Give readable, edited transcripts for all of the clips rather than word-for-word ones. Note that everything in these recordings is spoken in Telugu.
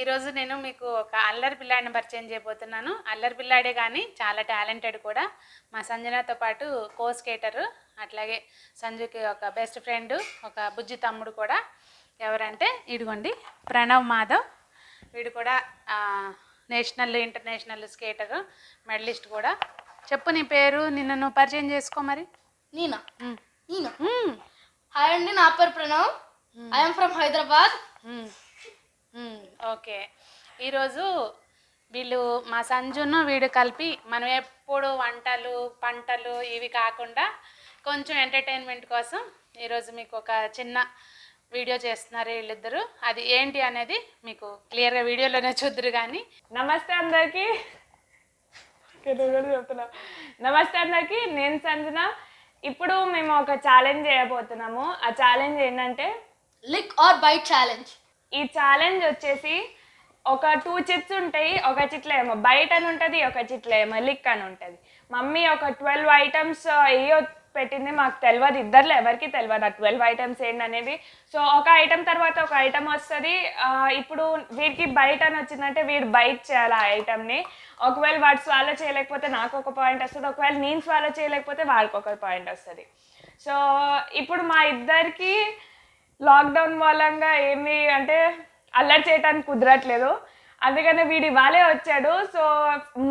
ఈరోజు నేను మీకు ఒక అల్లరి పిల్లాడిని పరిచయం చేయబోతున్నాను. అల్లరి పిల్లాడే కానీ చాలా టాలెంటెడ్ కూడా. మా సంజనతో పాటు కో స్కేటర్, అట్లాగే సంజుకి ఒక బెస్ట్ ఫ్రెండ్, ఒక బుజ్జి తమ్ముడు కూడా. ఎవరంటే ఇదిగోండి ప్రణవ్ మాధవ్. వీడు కూడా నేషనల్ ఇంటర్నేషనల్ స్కేటర్ మెడలిస్ట్ కూడా. చెప్పు నీ పేరు, నిన్ను నువ్వు పరిచయం చేసుకో మరి. నేనా నేనా హాయ్ అండి, నా పేరు Pranav. I'm from Hyderabad. Okay, ఈరోజు వీళ్ళు మా సంజును వీడు కలిపి మనం ఎప్పుడు వంటలు పంటలు ఇవి కాకుండా కొంచెం ఎంటర్టైన్మెంట్ కోసం ఈరోజు మీకు ఒక చిన్న వీడియో చేస్తున్నారు వీళ్ళిద్దరు. అది ఏంటి అనేది మీకు క్లియర్గా వీడియోలోనే చూద్దరు. కానీ నమస్తే అందరికీ, చెప్తున్నా. నమస్తే అందరికీ, నేను సంజన. ఇప్పుడు మేము ఒక ఛాలెంజ్ చేయబోతున్నాము. ఆ ఛాలెంజ్ ఏంటంటే లిక్ ఆర్ బైట్ ఛాలెంజ్. ఈ ఛాలెంజ్ వచ్చేసి ఒక 2 చిట్స్ ఉంటాయి. ఒక చిట్లో ఏమో బైట్ అని ఉంటుంది, ఒక చిట్లో ఏమో లిక్ అని ఉంటుంది. మమ్మీ ఒక 12 ఐటమ్స్ ఏయో పెట్టింది, మాకు తెలియదు, ఇద్దరులో ఎవరికి తెలియదు ఆ 12 ఐటమ్స్ ఏంటనేది. సో ఒక ఐటమ్ తర్వాత ఒక ఐటమ్ వస్తుంది. ఇప్పుడు వీడికి బైట్ అని వచ్చిందంటే వీడు బైట్ చేయాలి ఆ ఐటమ్ని. ఒకవేళ వాడు స్వాలో చేయలేకపోతే నాకు ఒక పాయింట్ వస్తుంది, ఒకవేళ నేను స్వాలో చేయలేకపోతే వాడికి ఒక పాయింట్ వస్తుంది. సో ఇప్పుడు మా ఇద్దరికి లాక్డౌన్ మూలంగా ఏమి అంటే అల్లరి చేయడానికి కుదరట్లేదు, అందుకనే వీడు ఇవాళే వచ్చాడు. సో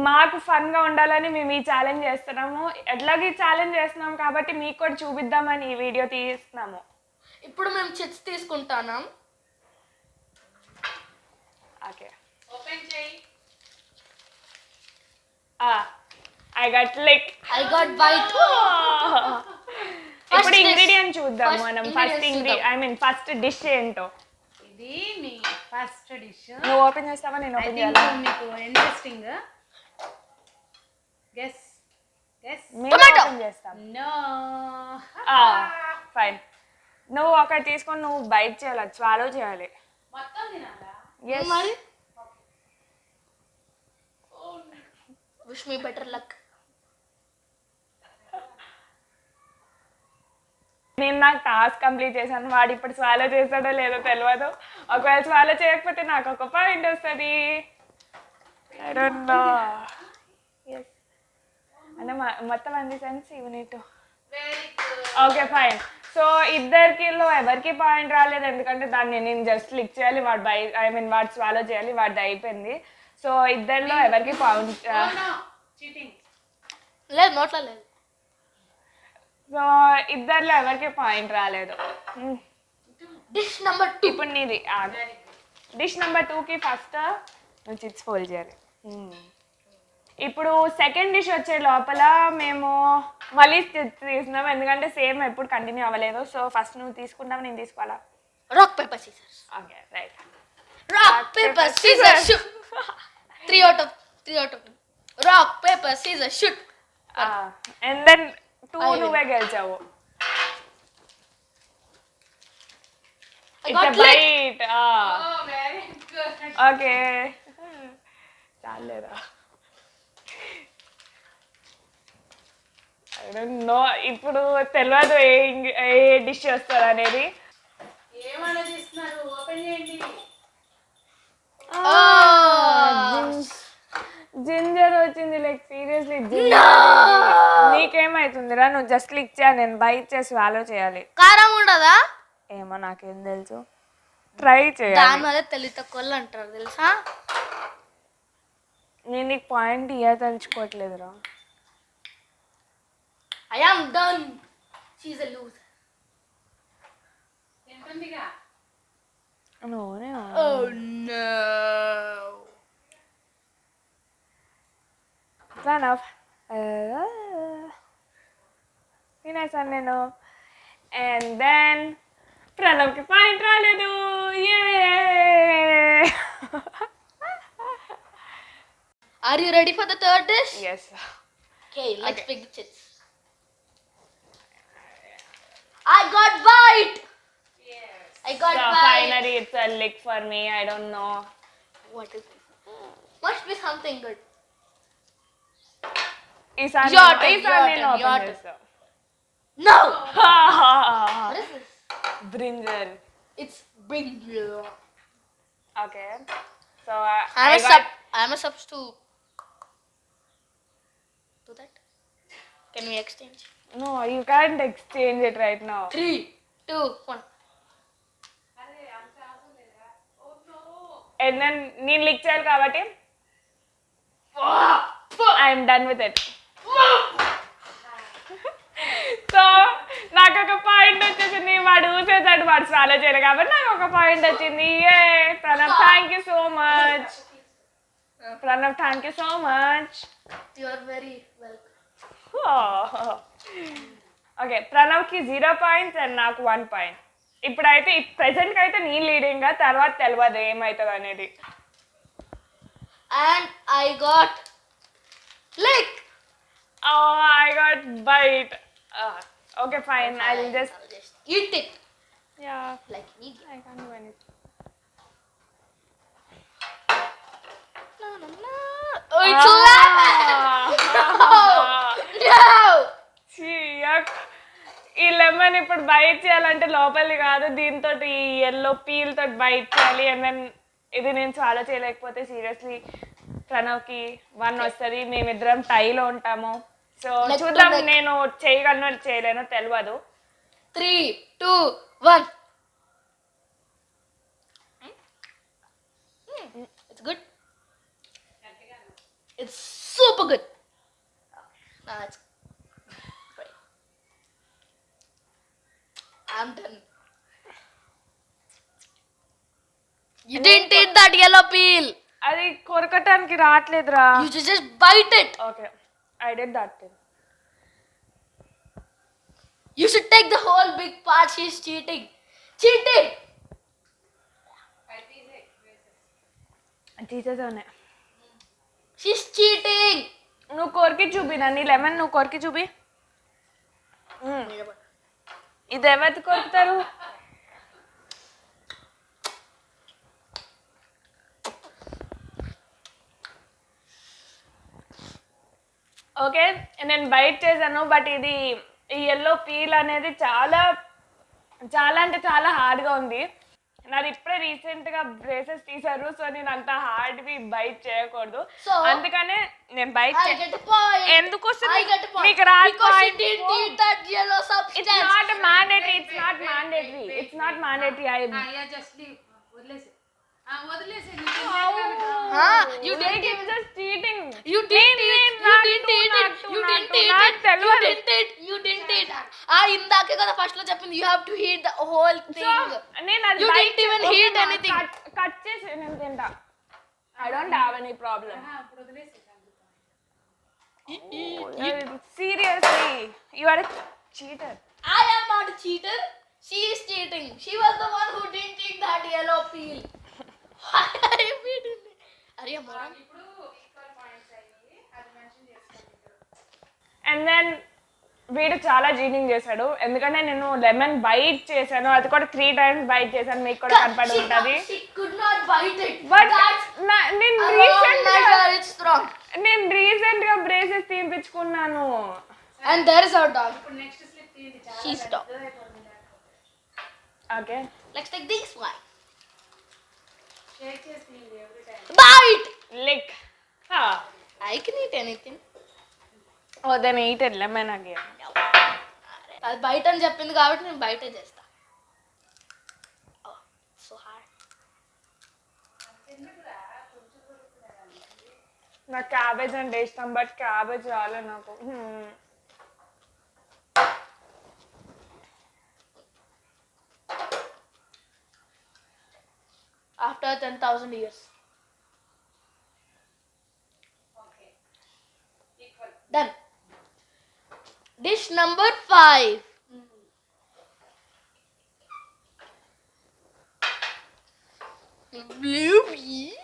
మాకు ఫన్గా ఉండాలని మేము ఈ ఛాలెంజ్ చేస్తున్నాము. ఎట్లాగే ఛాలెంజ్ చేస్తున్నాం కాబట్టి మీకు కూడా చూపిద్దామని ఈ వీడియో తీస్తున్నాము. ఇప్పుడు మేము చిట్స్ తీసుకుంటాం. ఓకే, ఓపెన్ చేయి. I got lick, I got bite. ఇప్పుడు ఇంగ్రీడియంట్ చూద్దాం మనం. ఫస్ట్ డిష్ ఏంటో. ఇది మీ ఫస్ట్ డిష్. నువ్వు ఓపెన్ చేస్తావా నేను ఓపెన్ చేయాలా? మీకు ఇంట్రెస్టింగ్ గెస్ ఓపెన్ చేస్తాం. No, fine. నువ్వు ఒకటి తీసుకొని నువ్వు బైట్ చేయాలి, స్వాలో చేయాలి. మొత్తం తినాలా? Yes. మరి విష్ మీ బెటర్ లక్. నేను నాకు టాస్క్ కంప్లీట్ చేశాను, వాడు ఇప్పుడు స్వాలో చేస్తాడో లేదో తెలియదు. ఒకవేళ స్వాలో చేయకపోతే నాకు ఒక పాయింట్ వస్తుంది. అంటే మొత్తం అన్ని sense unit. Okay fine. So ఇద్దరికిలో ఎవరికి పాయింట్ రాలేదు, ఎందుకంటే దాన్ని నేను జస్ట్ క్లిక్ చేయాలి, వాడు వాడు స్వాలో చేయాలి, వాడిది అయిపోయింది. సో ఇద్దరిలో ఎవరికి పాయింట్ లేదు, నోట్లో లేదు. సో ఇద్దరిలో ఎవరికి పాయింట్ రాలేదు. Dish number 2. ఇప్పుడు నీది. డిష్ నెంబర్ 2కి ఫస్ట్ నువ్వు చిట్స్ ఫోల్డ్ చేయాలి. ఇప్పుడు సెకండ్ డిష్ వచ్చే లోపల మేము మళ్ళీ తీసుకున్నాం, ఎందుకంటే సేమ్ ఎప్పుడు కంటిన్యూ అవ్వలేదు. సో ఫస్ట్ నువ్వు తీసుకుంటావు, నేను తీసుకోవాలా? Rock paper scissors. Okay right. Rock paper scissors shoot. 3 out of 3. Rock paper scissors shoot. And then 2 నువ్వే గెలిచావు. It's bite. Very good. Okay చాలేదా? నో, ఇప్పుడు తెలియదు ఏ డిష్ వస్తారు అనేది. ఏమనిపిస్తున్నారు? ఓపెన్ చేయండి. జింజర్ వచ్చింది, లైక్ సీరియస్లీ నీకేమైతుందిరా? నువ్వు జస్ట్ క్లిక్ చేయాలి, నేను బైట్ చేసి వాలో చేయాలి. కారం ఉండదా? ఏమో నాకేం తెలుసు, ట్రై చేయాలి. దానివల్ల తెలి తక్కువ అంటారు తెలుసా. నేను నీకు పాయింట్ ఇయ్యదలుచుకోవట్లేదురా. I am done. She's a loser. తింటుందిగా. నోనే Oh no. ప్రణవ్ తినేసాను నేను. అండ్ దెన్ ప్రణవ్కి పాయింట్ రాలేదు. Are you ready for the third dish? Yes. Okay, let's pick the chips. I got bite. Yes. I got So bite. finally it's a lick for me. I don't know. What is this? Must be something good. ఈసారి Your turn, ఈసారి your నేను turn, ఓపెన్ your turn. చేస్తా. No. What is this? Brinjal. It's brinjal. Okay, So I'm a substitute. Do that. Can we exchange? No, you can't exchange it right now. 3, 2, 1. And then నేను లిక్ చేయాలి కాబట్టి I'm done with it. So నాకు ఒక పాయింట్ వచ్చేసింది. వాడు ఊసేసాడు, వాడు ఫాలో చేయలేదు కాబట్టి నాకు ఒక పాయింట్ వచ్చింది. ఏ Pranav, thank you so much. Pranav, thank you so much. You are very welcome. Okay, ప్రణవ్కి 0 పాయింట్స్ అండ్ నాకు 1 పాయింట్. ఇప్పుడైతే ప్రెసెంట్కి అయితే నేను లీడింగ్, తర్వాత తెలియదు ఏమవుతుంది అనేది. And I got lick. Oh, I got bite. Okay, fine. I'll just Eat it. yeah. Like me. I can't do anything. No, no, no. Oh, it's lemon. No. Yuck. ఈ లెమన్ ఇప్పుడు బైట్ చేయాలంటే లోపలిది కాదు, దీంతో ఈ ఎల్లో పీల్ తోటి బైట్ చేయాలి. అండ్ దెన్ ఇది నేను చాలా చేయలేకపోతే సీరియస్లీ ప్రణవ్కి 1 వస్తుంది. మేమిద్దరం టైలో ఉంటాము. సో చూద్దాం, నేను చేయగలను చేయలేను తెలియదు. 3, 2, 1. It's good. It's super good. Now it's great. I'm done. You didn't eat that yellow peel. అది కొరకటానికి రావట్లేదురా. You just bite it. Okay, I did that thing. You should take the whole big part. She's cheating. Cheating. తీసేసానే. She's cheating. నువ్వు కొరికి చూపినా నీ లెమన్, నువ్వు కొరికి చూపి. ఇది ఎవరు కొరుకుతారు? ఓకే, నేను బైట్ చేశాను, బట్ ఇది ఈ ఎల్లో పీల్ అనేది చాలా చాలా అంటే చాలా హార్డ్గా ఉంది. నాది ఇప్పుడే రీసెంట్గా బ్రేసెస్ తీశారు, సో నేను అంత హార్డ్వి బైట్ చేయకూడదు. So, అందుకనే నేను byte I get a point. ఎందుకు వస్తుంది? I get a point. మీకు రాదు Because she point. didn't eat that yellow substance. It's not mandatory. It's not mandatory. It's not mandatory. వదిలేసి Huh? You Like didn't it's just cheating. You didn't eat it. You didn't eat it. You didn't eat it. You didn't eat. You didn't eat. ఇందాకే కదా ఫస్ట్ లో చెప్పింది. You have to eat the whole thing. You didn't even eat anything. Cut చేసి నేను తింటా. I don't have any problem. ఇప్పుడు వదిలేసి Seriously, you are a cheater. I am not a cheater. She is cheating. She was the one who didn't eat that yellow peel. Why are you eating it? Are you a moron? ఇప్పుడు ఈక్వల్ పాయింట్స్ అయ్యి అది మెన్షన్ చేసుకోండి. And then వీడు చాలా చీటింగ్ చేశాడు, ఎందుకంటే నేను లెమన్ బైట్ చేశాను, అది కూడా 3 times బైట్ చేశాను, మీకు కూడా కనపడి ఉంటుంది. She could not bite it. But That's నేను a wrong measure. It's wrong. Recent గా బ్రేసెస్ తీయించుకున్నాను. And there is our dog. ఇప్పుడు నెక్స్ట్ స్లిప్ తీయండి. చాలా She stopped. పెద్దదైపోతుంది. Okay, Let's take this one. Shake చేసి తీయండి every time. Bite. lick. I can eat anything. Oh, then eat it lemon again. అది బయట అని చెప్పింది కాబట్టి నేను బయటే చేస్తా. So hard. నాకు క్యాబేజ్ అంటే ఇష్టం, బట్ క్యాబేజ్ రాలే నాకు. After 10,000 years. Okay equal. Done. Dish number 5. Bluey.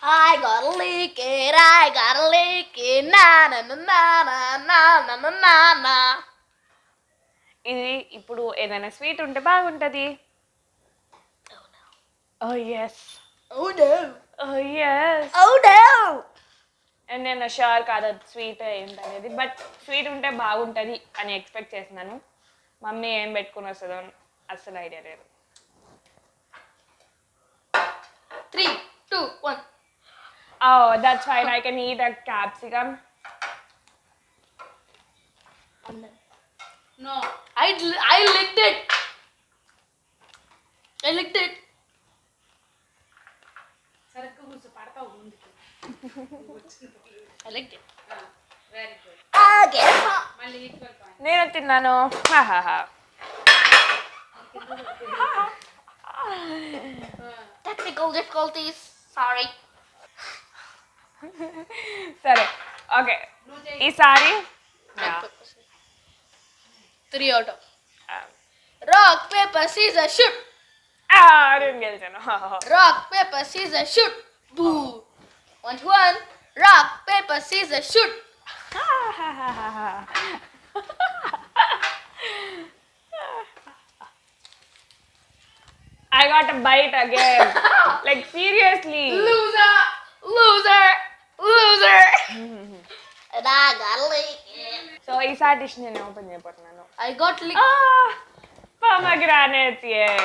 I gotta lick it, I gotta lick it, na na na na na na na na na. ఇది ఇప్పుడు ఏదైనా స్వీట్ ఉంటే బాగుంటది. Oh yes. Oh no. Oh yes. Oh no. And నేను షూర్ కాదు స్వీట్ ఏంటనేది, బట్ స్వీట్ ఉంటే బాగుంటుంది అని ఎక్స్పెక్ట్ చేస్తున్నాను. మమ్మీ ఏం పెట్టుకుని వస్తుందో అస్సలు ఐడియా లేదు. 2, 1. Oh, that's fine. I can eat a capsicum. No. I licked it. I licked it. సరిగ్గా కూర్చో పడతావు ముందుకి. I licked it. Very good. Okay. మళ్ళీ ఈక్వల్ పాయింట్. నేను తిన్నాను. హాహాహా. Technical difficulties. Sorry. సరే ఓకే నువ్వు చేయి. ఈసారి 3 out of. Rock, paper, scissors, shoot. నేను గెలిచాను. Rock, paper, scissors, shoot. Boo. 1 to 1. Rock, paper, scissors, shoot. I got a bite again. Like seriously. Loser. Loser. Loser. And I got licked. So ఈసారి డిష్ నేను ఓపెన్ చేయబోతున్నాను. I got licked. Pomegranate, yeah.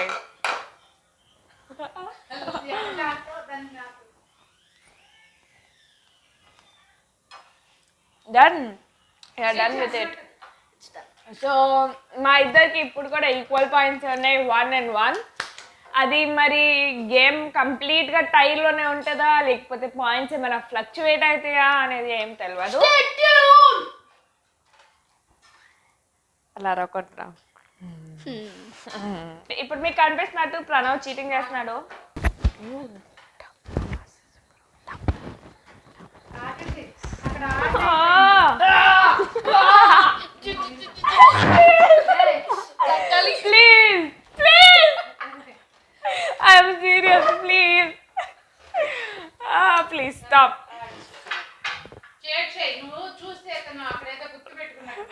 Done. Yeah, done with it. It's done. So మా ఇద్దరికి ఇప్పుడు కూడా ఈక్వల్ పాయింట్స్ ఉన్నాయి 1 and 1. అది మరి గేమ్ కంప్లీట్గా టైలోనే ఉంటుందా లేకపోతే పాయింట్స్ ఏమైనా ఫ్లక్చువేట్ అవుతాయా అనేది ఏం తెలియదు. Stay tuned. అలా రొకొట్రా. ఇప్పుడు మీకు కనిపిస్తున్నట్టు ప్రణవ్ చీటింగ్ చేస్తున్నాడు. Please please I'm serious please please stop. నువ్వు చూస్తే అతను అక్కడైతే గుర్తు పెట్టుకున్నాడు.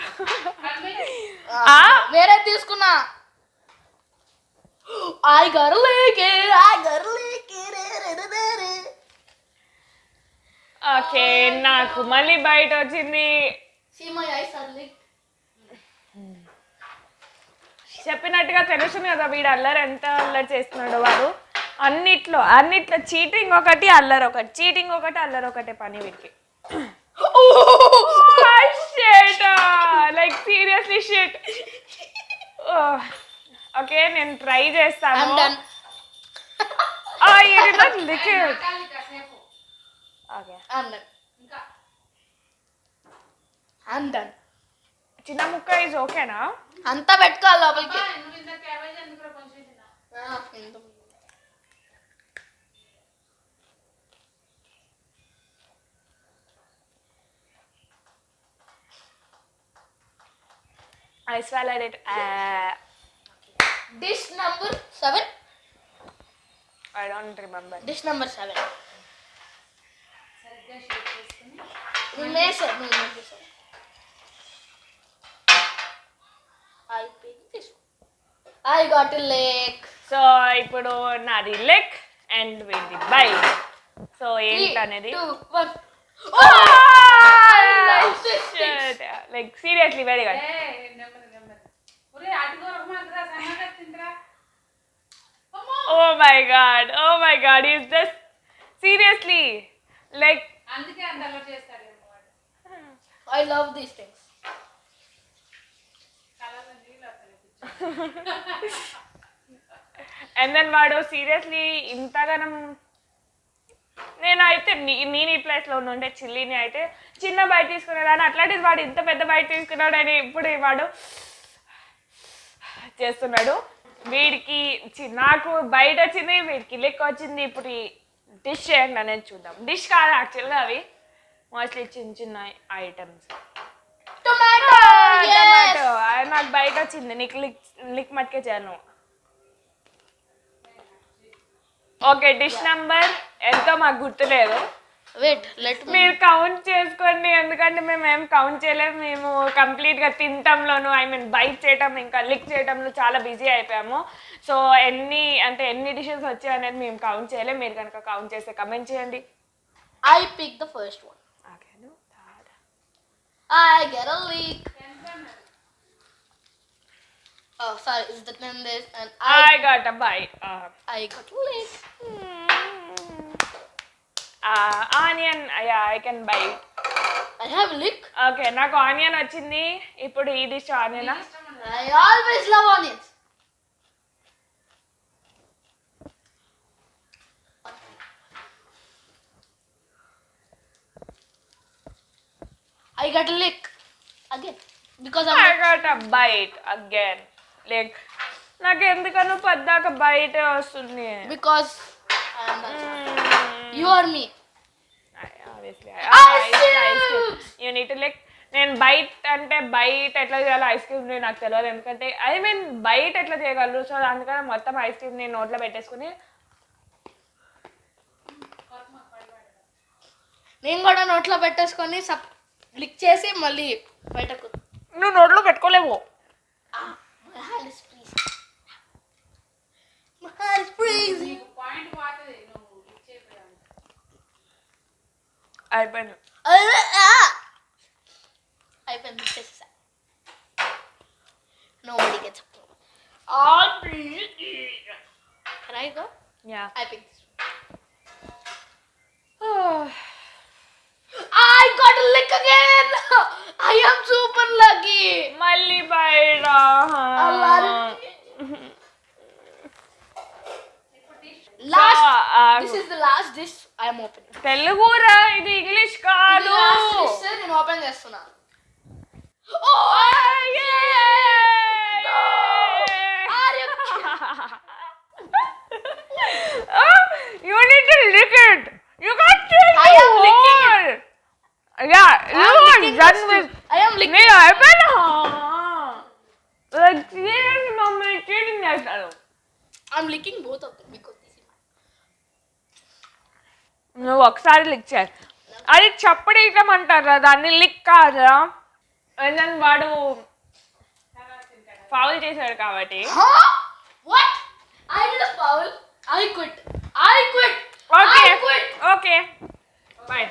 వేరే తీసుకున్నా. I got lick it. I got lick it. Okay నాకు మళ్ళీ బయట వచ్చింది. See my eyes are licked. చెప్పినట్టుగా తెలుస్తుంది కదా వీడు అల్లరి ఎంత అల్లరి చేస్తున్నాడు. వాడు అన్నిట్లో చీటింగ్ ఒకటి అల్లరి ఒకటి, చీటింగ్ ఒకటి అల్లరి ఒకటే పని వీడికి. Like seriously shit. ఓకే నేను ట్రై చేస్తాను. I'm done. కాసేపు ఓకే I'm done. ఇంకా I'm done. చిన్న ముక్క ఈజ్ ఓకేనా? అంతా పెట్టుకోవాలి లోపలికి. నువ్వు ఇంత క్యాబేజ్ ఎందుకు కొంచెం తిన్నా. I swallowed it. Dish number 7. I don't remember. Dish number 7. సరిగ్గా షేక్ చేసుకుని నువ్వు మేసావు. I picked this one. I got a lick. So ఇప్పుడు నాది లెగ్ అండ్ వీడి బైట్. సో 3, ఏంటనేది 2, 1. Like seriously very good. నెమ్మది ఒరే అటుకో రమ్మంటరా సన్నగా తింటరా. Oh my god, is this seriously like అందుకే అంత అలవాటు చేస్తాడేమో వాడు. I love these things. కళ్ళలో నీళ్ళు వస్తాయి. and then వాడు సీరియస్లీ ఇంతగానం నేనైతే నేను ఈ ప్లేస్లో ఉండే చిల్లీని అయితే చిన్న బయట తీసుకునేదాన్ని, అట్లాంటిది వాడు ఇంత పెద్ద బయట తీసుకున్నాడు అని ఇప్పుడు వాడు చేస్తున్నాడు. వీడికి నాకు బయట వచ్చింది, వీడికి లెక్క వచ్చింది. ఇప్పుడు ఈ డిష్ చేయండి అనేది చూద్దాం. డిష్ కాదు యాక్చువల్గా, అవి మోస్ట్లీ చిన్న చిన్న ఐటమ్స్. Tomato. టమాటో నాకు బయట వచ్చింది, నీకు లిక్ మట్టుకే చేయను. ఓకే డిష్ నెంబర్ ఎంతో మాకు గుర్తులేదు. Wait, let me. మీరు కౌంట్ చేసుకోండి, ఎందుకంటే మేము ఏం కౌంట్ చేయలేము. మేము కంప్లీట్గా తినటంలోను బైట్ చేయటం ఇంకా లిక్ చేయటంలో చాలా బిజీ అయిపోయాము. సో ఎన్ని డిషెస్ వచ్చాయి అనేది మేము కౌంట్ చేయలేము. మీరు కనుక కౌంట్ చేస్తే కమెంట్ చేయండి. I picked the first one. I get a leak. Oh, sorry, is that name this? And I got a bite. I got a leak. Onion I can bite. I have lick. Okay, నాకు ఆనియన్ వచ్చింది. ఇప్పుడు ఈ డిష్ ఆనియనా? I always love onions. I got a lick again because I got a bite again. Like, నాకు ఎందుకనో పద్దాక బయట వస్తుంది. because I am not you or me. Obviously. Ice cream. You need to like, నేను బైట్ అంటే బైట్ ఎట్లా చేయాలో ఐస్ క్రీమ్ నాకు తెలియదు. ఎందుకంటే ఐ మీన్ బైట్ ఎట్లా చేయగలరు. సో అందుకని మొత్తం ఐస్ క్రీమ్ నేను నోట్లో పెట్టేసుకుని నేను కూడా నోట్లో పెట్టేసుకొని లిక్ చేసి మళ్ళీ బయటకు. నువ్వు నోట్లో పెట్టుకోలేవు. My hand is freezing. My hand is freezing. అయిపోయింది. అయిపోయింది, చేసేసా. Nobody gets a problem. All Can I go? Yeah. I picked this one. I got a lick again. I am super lucky. మళ్ళీ బయట. Last. This is the last dish I am opening. తెలుగురా, ఇది ఇంగ్లీష్ కాదు. Last dish నేను ఓపెన్ చేస్తున్నా. You need to lick it. You can't take I am licking it. Yeah, you are done with. I am licking. నేను అయిపోయినా. Like, ఏంటి మమ్మీ చీటింగ్ చేస్తారు? I'm licking both of them because this is నువ్వు ఒకసారి లిక్ చేయాలి. అది చప్పడేయటం అంటారా, దాన్ని లిక్ కాదురా. And then వాడు ఫౌల్ చేశాడు కాబట్టి. Huh? What? I did a foul. I quit. I quit. Okay I quit. Okay bye.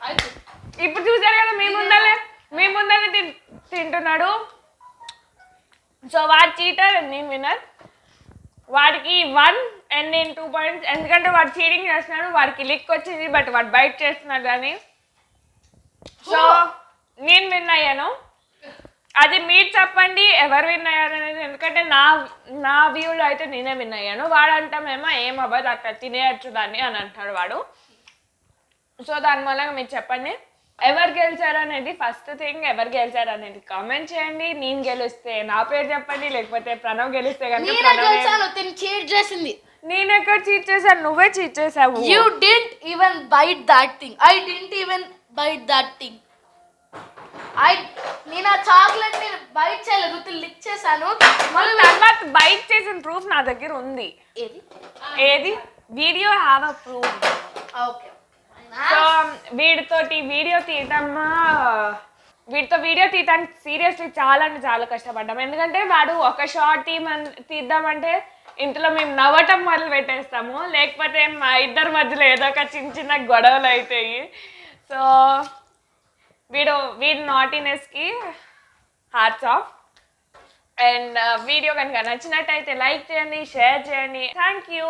I quit. ఇప్పుడు చూసారు కదా, మీ ముందరే తింటున్నాడు. సో వాడు చీటర్ అండ్ నేను విన్నర్. వాడికి 1 అండ్ నేను 2 పాయింట్స్. ఎందుకంటే వాడు చీటింగ్ చేస్తున్నాడు, వాడికి లిక్ వచ్చింది, బట్ వాడు బయట చేస్తున్నాడు కానీ. సో నేను విన్ అయ్యాను. అది మీరు చెప్పండి ఎవరు విన్ అయ్యారు అనేది. ఎందుకంటే నా వ్యూలో అయితే నేనే విన్ అయ్యాను. వాడు అంటామేమో ఏమవ్వదు, అట్లా తినేయచ్చు దాన్ని అని అంటాడు వాడు. సో దాని మూలంగా మీరు చెప్పండి ఎవరు గెలిచారు అనేది. ఫస్ట్ థింగ్, ఎవరు గెలిచారు అనేది కామెంట్ చేయండి. నేను గెలిస్తే నా పేరు చెప్పండి, లేకపోతే ప్రణవ్ గెలిస్తే కనుక చీట్ చేసింది. నేను ఎక్కడ చీట్ చేశాను? నువ్వే చీట్ చేసావు. You didn't even bite that thing. I didn't even bite that thing. నేను ఆ చాక్లెట్ ని బైట్ చేయలేదు, లిక్ చేశాను. మళ్ళీ తర్వాత బైట్ చేసిన ప్రూఫ్ నా దగ్గర ఉంది. ఏది video have a proof. Okay. So వీడితో వీడియో తీయటానికి సీరియస్లీ చాలా అంటే చాలా కష్టపడ్డాం. ఎందుకంటే వాడు ఒక షార్ట్ తీద్దామంటే ఇంట్లో మేము నవ్వటం మొదలు పెట్టేస్తాము, లేకపోతే మా ఇద్దరి మధ్యలో ఏదో ఒక చిన్న గొడవలు అవుతాయి. సో వీడి నాటినెస్కి హార్ట్స్ ఆఫ్. అండ్ వీడియో కనుక నచ్చినట్టయితే లైక్ చేయండి, షేర్ చేయండి. Thank you.